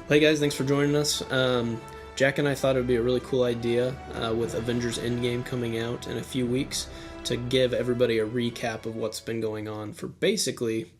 Hey guys, thanks for joining us. Jack and I thought it would be a really cool idea with Avengers Endgame coming out in a few weeks to give everybody a recap of what's been going on for basically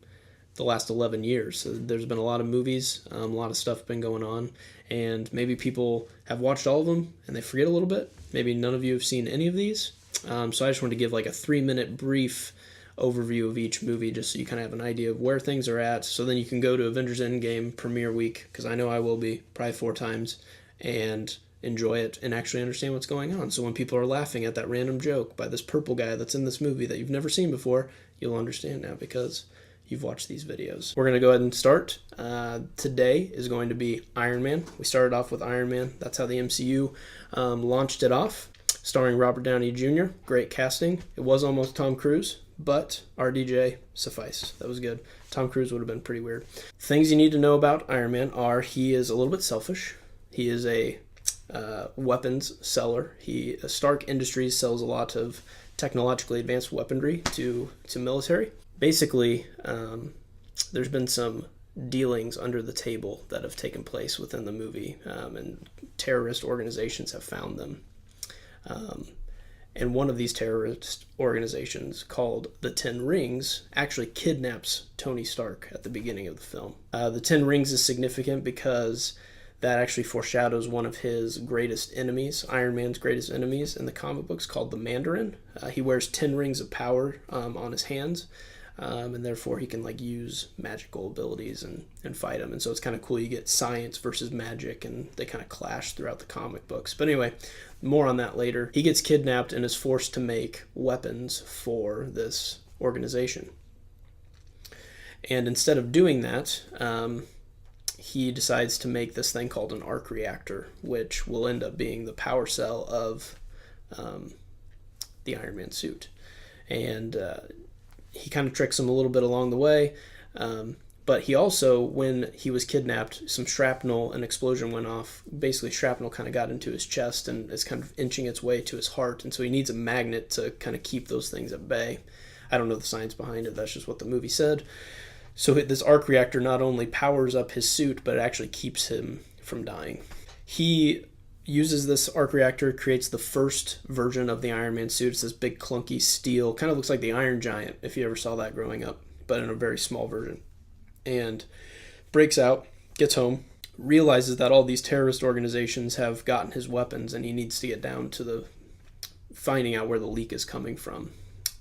the last 11 years. So there's been a lot of movies, a lot of stuff been going on, and maybe people have watched all of them and they forget a little bit. Maybe none of you have seen any of these. So I just wanted to give like a 3-minute brief overview of each movie just so you kind of have an idea of where things are at, so then you can go to Avengers Endgame premiere week, because I know I will be probably 4 times, and enjoy it and actually understand what's going on. So when people are laughing at that random joke by this purple guy that's in this movie that you've never seen before, you'll understand now because you've watched these videos. We're going to go ahead and start. Today is going to be Iron Man. We started off with Iron Man. That's how the MCU launched it off, starring Robert Downey Jr. Great casting. It was almost Tom Cruise, but RDJ sufficed. That was good. Tom Cruise would have been pretty weird. Things you need to know about Iron Man are he is a little bit selfish. He is a weapons seller. Stark Industries sells a lot of technologically advanced weaponry to military. Basically, there's been some dealings under the table that have taken place within the movie, and terrorist organizations have found them. And one of these terrorist organizations, called the Ten Rings, actually kidnaps Tony Stark at the beginning of the film. The Ten Rings is significant because that actually foreshadows one of his greatest enemies, Iron Man's greatest enemies in the comic books, called the Mandarin. He wears 10 rings of power on his hands, and therefore he can use magical abilities and fight him. And so it's kind of cool. You get science versus magic, and they kind of clash throughout the comic books. But anyway, more on that later. He gets kidnapped and is forced to make weapons for this organization. And instead of doing that, he decides to make this thing called an arc reactor, which will end up being the power cell of the Iron Man suit. And he kind of tricks him a little bit along the way. But he also, when he was kidnapped, some shrapnel, an explosion went off. Basically, shrapnel kind of got into his chest and is kind of inching its way to his heart. And so he needs a magnet to kind of keep those things at bay. I don't know the science behind it. That's just what the movie said. So this arc reactor not only powers up his suit, but it actually keeps him from dying. He uses this arc reactor, creates the first version of the Iron Man suit. It's this big clunky steel, kind of looks like the Iron Giant, if you ever saw that growing up, but in a very small version. And breaks out, gets home, realizes that all these terrorist organizations have gotten his weapons, and he needs to get down to the finding out where the leak is coming from.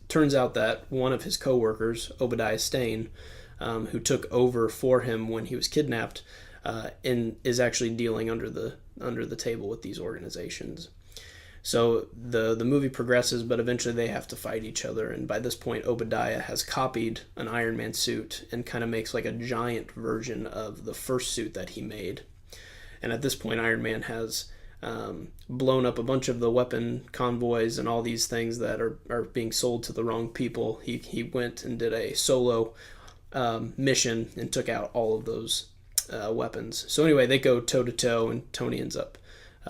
Turns out that one of his co-workers, Obadiah Stane, who took over for him when he was kidnapped, and is actually dealing under the table with these organizations. So the movie progresses, but eventually they have to fight each other. And by this point, Obadiah has copied an Iron Man suit and kind of makes like a giant version of the first suit that he made. And at this point, Iron Man has blown up a bunch of the weapon convoys and all these things that are being sold to the wrong people. He went and did a solo mission and took out all of those weapons. So anyway, they go toe-to-toe, and Tony ends up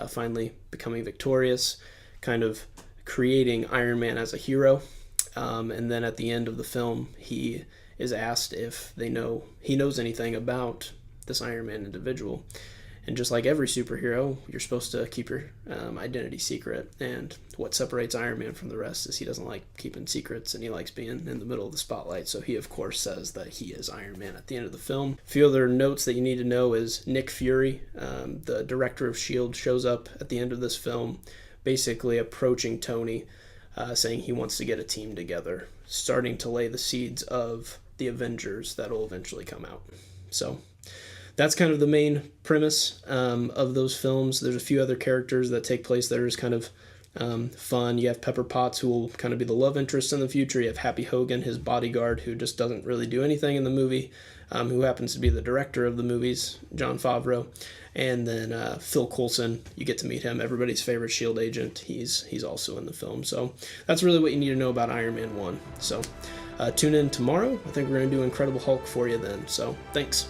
finally becoming victorious, kind of creating Iron Man as a hero. And then at the end of the film, he is asked if he knows anything about this Iron Man individual. And just like every superhero, you're supposed to keep your identity secret. And what separates Iron Man from the rest is he doesn't like keeping secrets, and he likes being in the middle of the spotlight. So he, of course, says that he is Iron Man at the end of the film. A few other notes that you need to know is Nick Fury, the director of S.H.I.E.L.D., shows up at the end of this film, basically approaching Tony, saying he wants to get a team together, starting to lay the seeds of the Avengers that will eventually come out. So that's kind of the main premise of those films. There's a few other characters that take place that are just kind of fun. You have Pepper Potts, who will kind of be the love interest in the future. You have Happy Hogan, his bodyguard, who just doesn't really do anything in the movie, who happens to be the director of the movies, Jon Favreau. And then Phil Coulson, you get to meet him, everybody's favorite S.H.I.E.L.D. agent. He's also in the film. So that's really what you need to know about Iron Man 1. So tune in tomorrow. I think we're going to do Incredible Hulk for you then. So thanks.